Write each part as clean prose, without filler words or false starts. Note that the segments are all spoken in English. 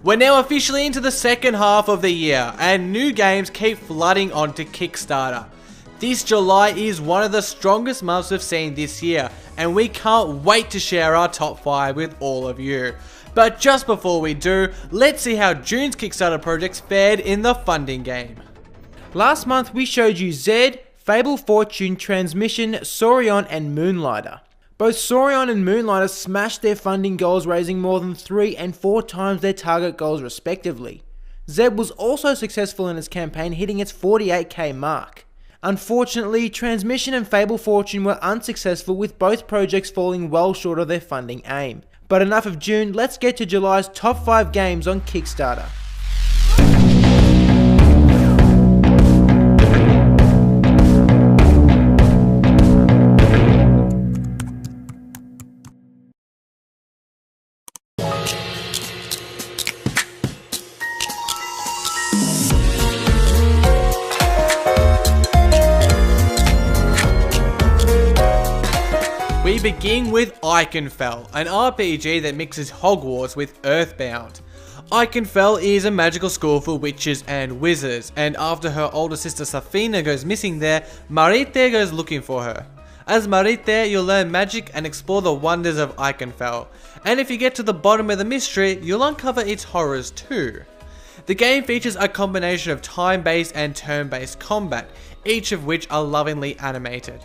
We're now officially into the second half of the year, and new games keep flooding onto Kickstarter. This July is one of the strongest months we've seen this year, and we can't wait to share our top 5 with all of you. But just before we do, let's see how June's Kickstarter projects fared in the funding game. Last month we showed you Zed, Fable Fortune, Transmission, Saurion and Moonlighter. Both Saurion and Moonlighter smashed their funding goals, raising more than 3 and 4 times their target goals respectively. Zed was also successful in its campaign, hitting its 48k mark. Unfortunately, Transmission and Fable Fortune were unsuccessful, with both projects falling well short of their funding aim. But enough of June, let's get to July's top 5 games on Kickstarter. We begin with Iconfell, an RPG that mixes Hogwarts with Earthbound. Iconfell is a magical school for witches and wizards, and after her older sister Safina goes missing there, Marite goes looking for her. As Marite, you'll learn magic and explore the wonders of Iconfell, and if you get to the bottom of the mystery, you'll uncover its horrors too. The game features a combination of time-based and turn-based combat, each of which are lovingly animated.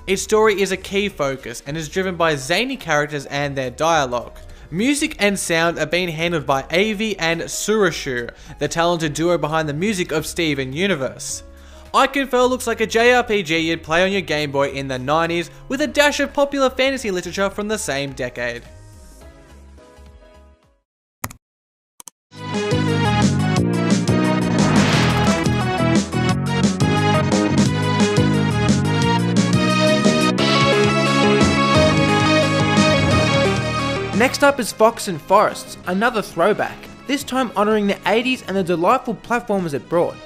Its story is a key focus and is driven by zany characters and their dialogue. Music and sound are being handled by Avi and Surashu, the talented duo behind the music of Steven Universe. Iconfell looks like a JRPG you'd play on your Game Boy in the 90s, with a dash of popular fantasy literature from the same decade. Next up is Fox and Forests, another throwback, this time honouring the 80s and the delightful platformers it brought.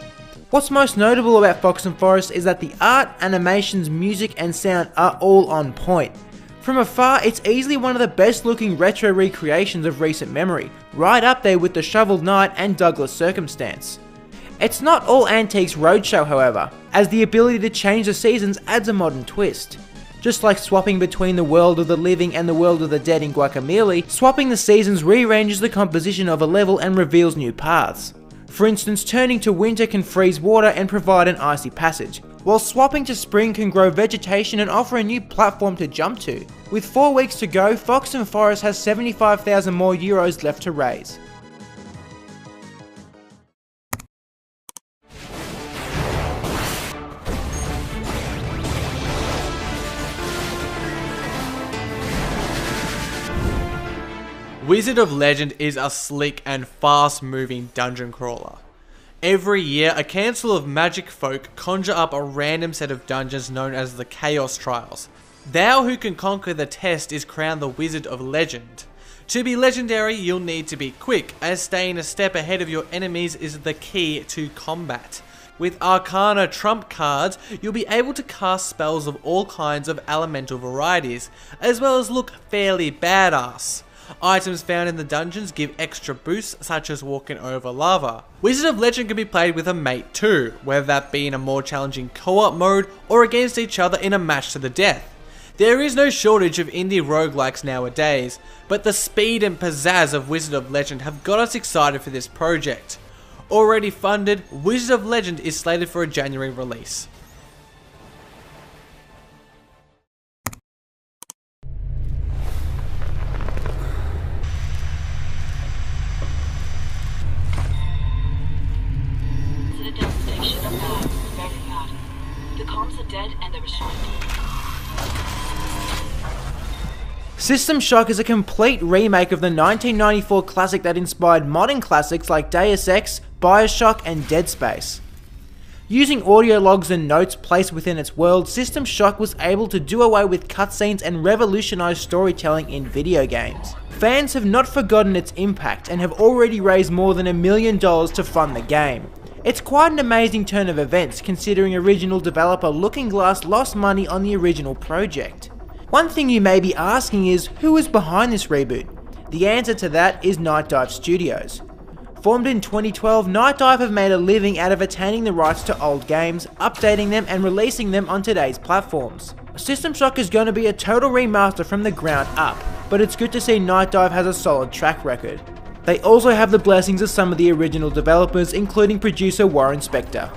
What's most notable about Fox and Forests is that the art, animations, music and sound are all on point. From afar, it's easily one of the best looking retro recreations of recent memory, right up there with the Shovel Knight and Douglas Circumstance. It's not all Antiques Roadshow however, as the ability to change the seasons adds a modern twist. Just like swapping between the world of the living and the world of the dead in Guacamelee, swapping the seasons rearranges the composition of a level and reveals new paths. For instance, turning to winter can freeze water and provide an icy passage, while swapping to spring can grow vegetation and offer a new platform to jump to. With 4 weeks to go, Fox and Forest has 75,000 more euros left to raise. Wizard of Legend is a slick and fast-moving dungeon crawler. Every year, a council of magic folk conjure up a random set of dungeons known as the Chaos Trials. Thou who can conquer the test is crowned the Wizard of Legend. To be legendary, you'll need to be quick, as staying a step ahead of your enemies is the key to combat. With Arcana trump cards, you'll be able to cast spells of all kinds of elemental varieties, as well as look fairly badass. Items found in the dungeons give extra boosts, such as walking over lava. Wizard of Legend can be played with a mate too, whether that be in a more challenging co-op mode or against each other in a match to the death. There is no shortage of indie roguelikes nowadays, but the speed and pizzazz of Wizard of Legend have got us excited for this project. Already funded, Wizard of Legend is slated for a January release. System Shock is a complete remake of the 1994 classic that inspired modern classics like Deus Ex, Bioshock and Dead Space. Using audio logs and notes placed within its world, System Shock was able to do away with cutscenes and revolutionize storytelling in video games. Fans have not forgotten its impact and have already raised more than $1 million to fund the game. It's quite an amazing turn of events considering original developer Looking Glass lost money on the original project. One thing you may be asking is, who is behind this reboot? The answer to that is Night Dive Studios. Formed in 2012, Night Dive have made a living out of attaining the rights to old games, updating them and releasing them on today's platforms. System Shock is going to be a total remaster from the ground up, but it's good to see Night Dive has a solid track record. They also have the blessings of some of the original developers, including producer Warren Spector.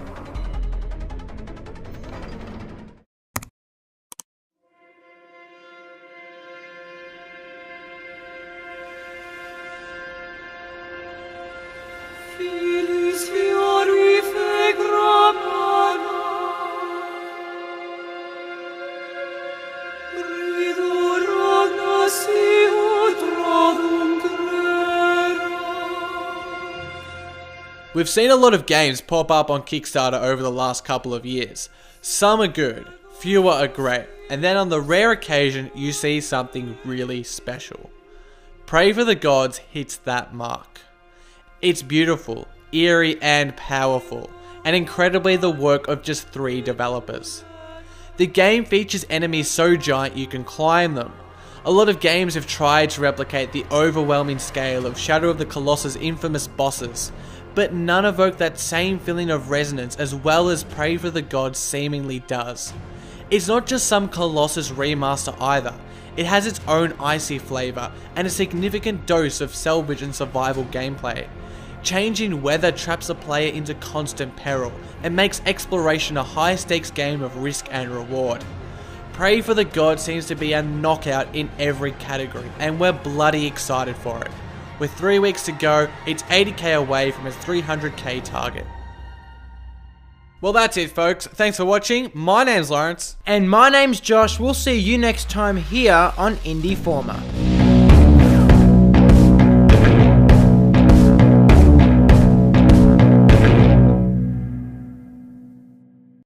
We've seen a lot of games pop up on Kickstarter over the last couple of years. Some are good, fewer are great, and then on the rare occasion you see something really special. Pray for the Gods hits that mark. It's beautiful, eerie and powerful, and incredibly the work of just 3 developers. The game features enemies so giant you can climb them. A lot of games have tried to replicate the overwhelming scale of Shadow of the Colossus' infamous bosses, but none evoke that same feeling of resonance as well as Pray for the Gods seemingly does. It's not just some Colossus remaster either, it has its own icy flavour and a significant dose of salvage and survival gameplay. Changing weather traps the player into constant peril and makes exploration a high stakes game of risk and reward. Pray for the Gods seems to be a knockout in every category and we're bloody excited for it. With 3 weeks to go, it's 80k away from its 300k target. Well, that's it, folks. Thanks for watching. My name's Lawrence. And my name's Josh. We'll see you next time here on Indie Forma.